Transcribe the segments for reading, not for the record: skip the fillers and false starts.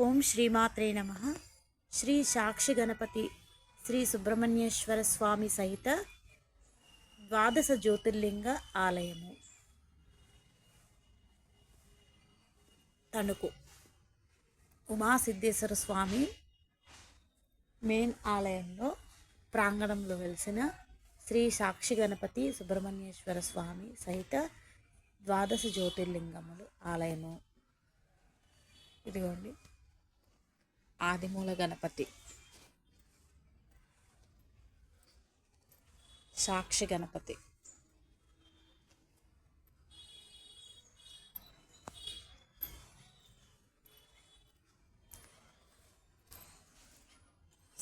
ఓం శ్రీమాత్రే నమః. శ్రీ సాక్షి గణపతి శ్రీ సుబ్రహ్మణ్యేశ్వర స్వామి సహిత ద్వాదశ జ్యోతిర్లింగ ఆలయము తణుకు. ఉమాసిద్ధేశ్వర స్వామి మెయిన్ ఆలయంలో ప్రాంగణంలో వెలిసిన శ్రీ సాక్షి గణపతి సుబ్రహ్మణ్యేశ్వర స్వామి సహిత ద్వాదశ జ్యోతిర్లింగములు ఆలయము. ఇదిగోండి ఆదిమూల గణపతి, సాక్షి గణపతి,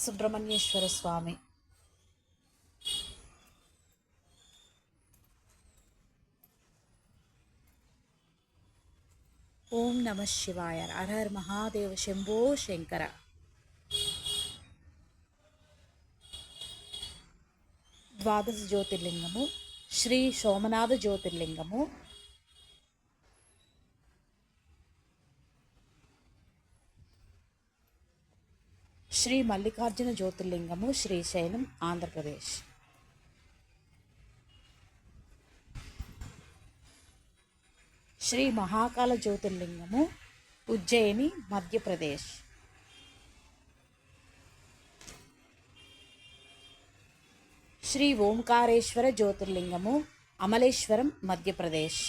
సుబ్రహ్మణ్యేశ్వర స్వామి, ఓం నమ శివాయ. హర హర మహాదేవ శంభో శంకర. ద్వాదశ జ్యోతిర్లింగము శ్రీ సోమనాథ జ్యోతిర్లింగము, శ్రీ మల్లికార్జున జ్యోతిర్లింగము శ్రీశైలం ఆంధ్రప్రదేశ్, శ్రీ మహాకాల జ్యోతిర్లింగము ఉజ్జయిని మధ్యప్రదేశ్, శ్రీ ఓంకారేశ్వర జ్యోతిర్లింగము అమలేశ్వరం మధ్యప్రదేశ్,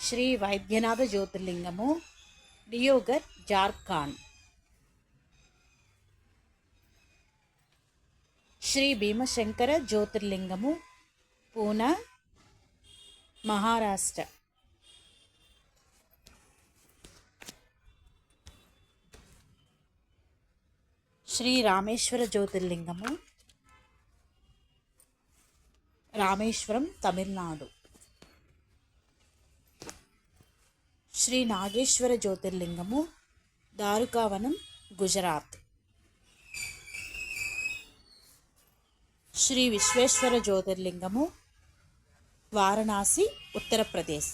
శ్రీ వైద్యనాథ జ్యోతిర్లింగము డియోగర్ జార్ఖండ్, శ్రీ భీమశంకర జ్యోతిర్లింగము పూనా మహారాష్ట్ర, శ్రీ రామేశ్వర జ్యోతిర్లింగము రామేశ్వరం తమిళనాడు, శ్రీ నాగేశ్వర జ్యోతిర్లింగము దారుకావనం గుజరాత్, శ్రీ విశ్వేశ్వర జ్యోతిర్లింగము వారణాసి ఉత్తరప్రదేశ్,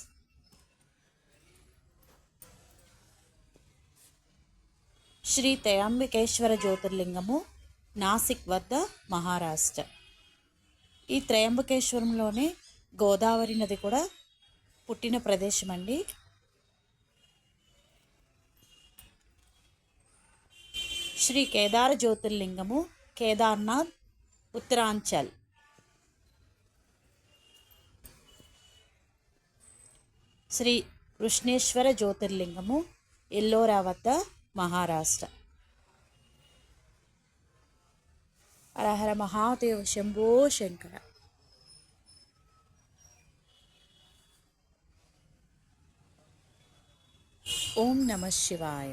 శ్రీ త్రయంబకేశ్వర జ్యోతిర్లింగము నాసిక్ వద్ద మహారాష్ట్ర. ఈ త్రయంబకేశ్వరంలోనే గోదావరి నది కూడా పుట్టిన ప్రదేశం అండి. శ్రీ కేదార జ్యోతిర్లింగము కేదార్నాథ్ ఉత్తరాంచల్, శ్రీ కృష్ణేశ్వర జ్యోతిర్లింగము ఎల్లోరా వద్ద మహారాష్ట్ర. హర హర మహాదేవ శంభో శంకర. ఓం నమ శివాయ.